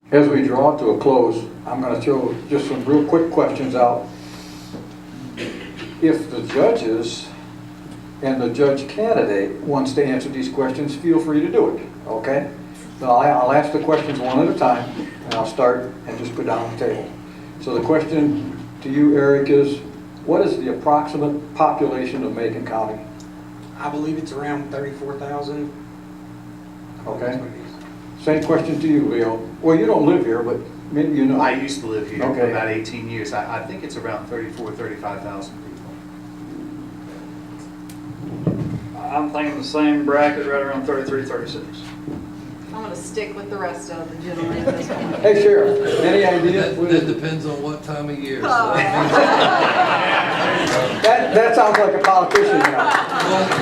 As we draw to a close, I'm going to throw just some real quick questions out. If the judges and the judge candidate wants to answer these questions, feel free to do it, okay? So I'll ask the questions one at a time, and I'll start and just go down the table. So the question to you, Eric, is what is the approximate population of Macon County? I believe it's around 34,000. Okay. Same question to you, Leo. Well, you don't live here, but maybe you know. I used to live here for Okay. about 18 years. I think it's around 35,000 people. I'm thinking the same bracket, right around 33, 36. I'm going to stick with the rest of the gentlemen at this point. Hey, Sheriff, any idea? That depends on what time of year. So That sounds like a politician now.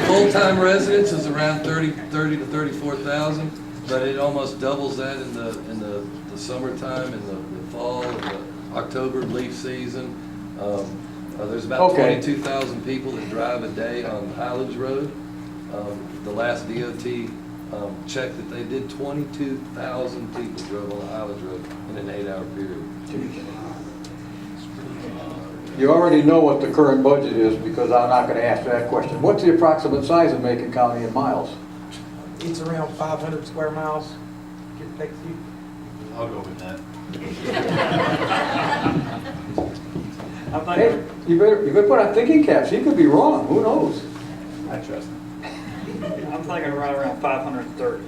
full-time residents is around 30 to 34,000, but it almost doubles that in the summertime, in the fall, in the October leaf season. There's about Okay. 22,000 people that drive a day on Highlands Road. The last DOT checked that they did 22,000 people drove on the Highlands Road in an 8-hour period. You already know what the current budget is because I'm not going to ask that question. What's the approximate size of Macon County in miles? It's around 500 square miles. Give or take a few. I'll go with that. I'm Hey, thinking, you better put on thinking caps. He could be wrong. Who knows? I trust him. I'm thinking right around 530.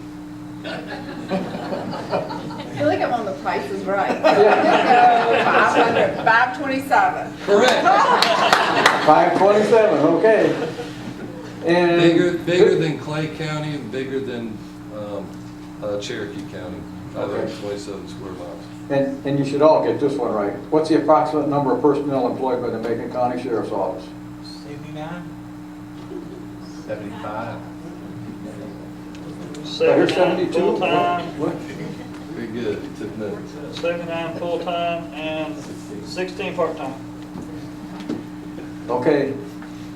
I feel like I'm on the Price is Right. 527. Correct. 527, okay. And Bigger than Clay County and bigger than Cherokee County, 527 square miles. And you should all get this one right. What's the approximate number of personnel employed by the Macon County Sheriff's Office? 79. 75. I hear 79 72? full-time, What? Very good, you took notes. 79 full-time, and 16 part-time. Okay,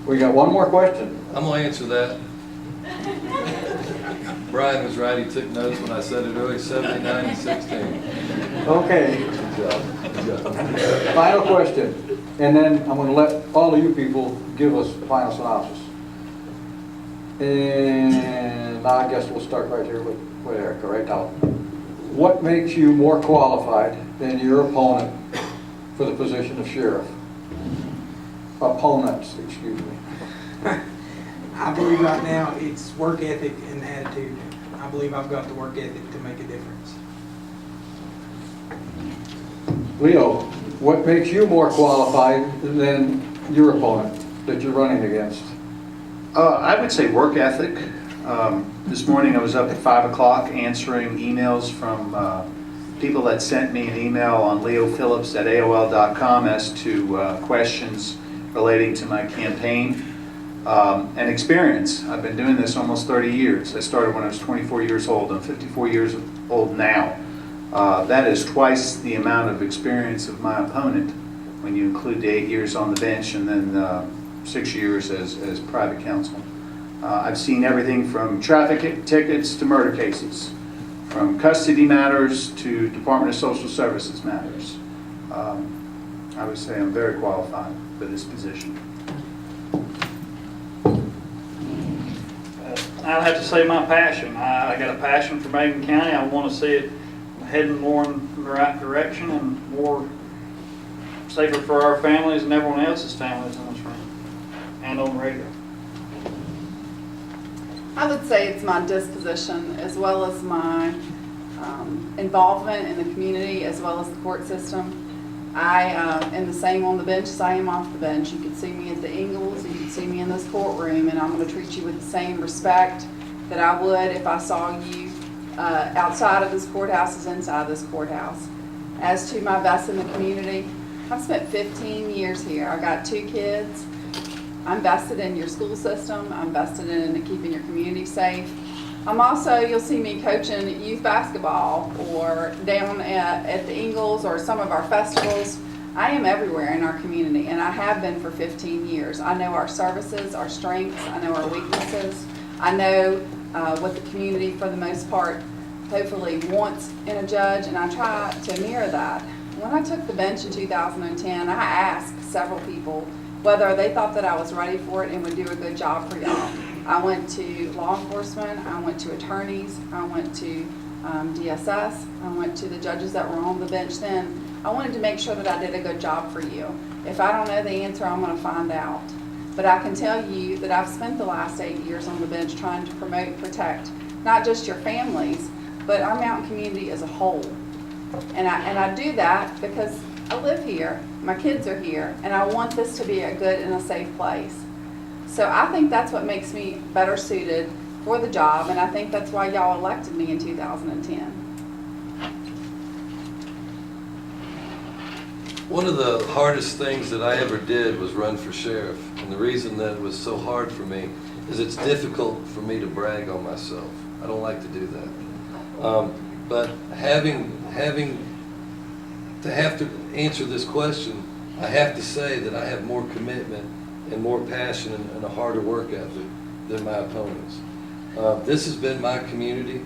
we got one more question. I'm gonna answer that. Brian was right, he took notes when I said it earlier, 79 and 16. Okay, Good job, good job. final question. And then I'm going to let all of you people give us the final synopsis. And I guess we'll start right here with Erica, right now. What makes you more qualified than your opponent for the position of sheriff? Opponents, excuse me. I believe right now it's work ethic and attitude. I believe I've got the work ethic to make a difference. Leo, what makes you more qualified than your opponent that you're running against? I would say work ethic. This morning I was up at 5 o'clock answering emails from people that sent me an email on leophillips@aol.com as to questions relating to my campaign and experience. I've been doing this almost 30 years. I started when I was 24 years old. I'm 54 years old now. That is twice the amount of experience of my opponent when you include the 8 years on the bench and then 6 years as private counsel. I've seen everything from traffic tickets to murder cases, from custody matters to Department of Social Services matters. I would say I'm very qualified for this position. I'd have to say my passion. I got a passion for Macon County. I want to see it heading more in the right direction and more safer for our families and everyone else's families in this room and on the radio. I would say it's my disposition as well as my involvement in the community as well as the court system. I am the same on the bench as I am off the bench. You could see me at the Ingalls, you could see me in this courtroom, and I'm going to treat you with the same respect that I would if I saw you outside of this courthouse as inside this courthouse. As to my best in the community, I've spent 15 years here. I got 2 kids. I'm vested in your school system. I'm vested in keeping your community safe. I'm also, you'll see me coaching youth basketball or down at the Ingalls or some of our festivals. I am everywhere in our community, and I have been for 15 years. I know our services, our strengths, I know our weaknesses. I know what the community, for the most part, hopefully wants in a judge, and I try to mirror that. When I took the bench in 2010, I asked several people whether they thought that I was ready for it and would do a good job for y'all. I went to law enforcement, I went to attorneys, I went to DSS, I went to the judges that were on the bench then. I wanted to make sure that I did a good job for you. If I don't know the answer, I'm going to find out. But I can tell you that I've spent the last 8 years on the bench trying to promote and protect not just your families, but our mountain community as a whole. And I do that because I live here, my kids are here, and I want this to be a good and a safe place. So I think that's what makes me better suited for the job, and I think that's why y'all elected me in 2010. One of the hardest things that I ever did was run for sheriff. And the reason that it was so hard for me is it's difficult for me to brag on myself. I don't like to do that. But having to answer this question, I have to say that I have more commitment and more passion and a harder work ethic than my opponents. This has been my community.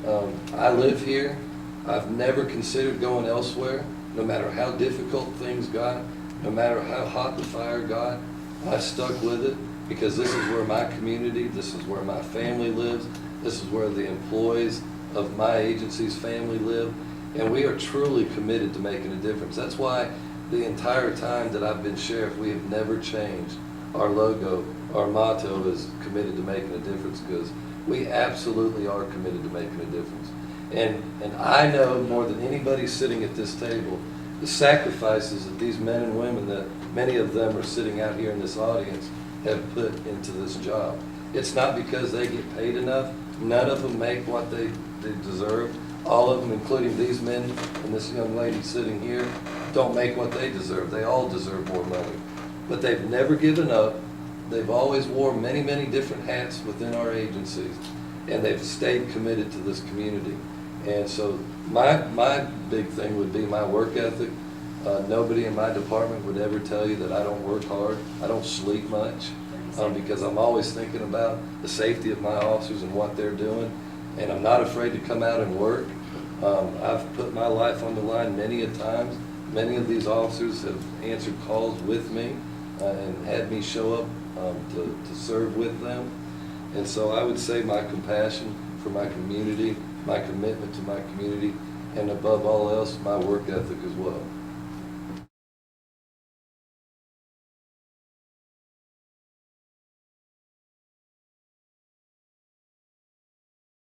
I live here. I've never considered going elsewhere. No matter how difficult things got, no matter how hot the fire got, I stuck with it because this is where my community, this is where my family lives, this is where the employees of my agency's family live, and we are truly committed to making a difference. That's why the entire time that I've been sheriff, we have never changed our logo. Our motto is committed to making a difference because we absolutely are committed to making a difference. And I know more than anybody sitting at this table, the sacrifices that these men and women, that many of them are sitting out here in this audience, have put into this job. It's not because they get paid enough. None of them make what they deserve. All of them, including these men and this young lady sitting here, don't make what they deserve. They all deserve more money. But they've never given up. They've always wore many, many different hats within our agencies, and they've stayed committed to this community. And so my big thing would be my work ethic. Nobody in my department would ever tell you that I don't work hard. I don't sleep much because I'm always thinking about the safety of my officers and what they're doing. And I'm not afraid to come out and work. I've put my life on the line many a times. Many of these officers have answered calls with me and had me show up to serve with them. And so I would say my compassion for my community, my commitment to my community, and above all else, my work ethic as well.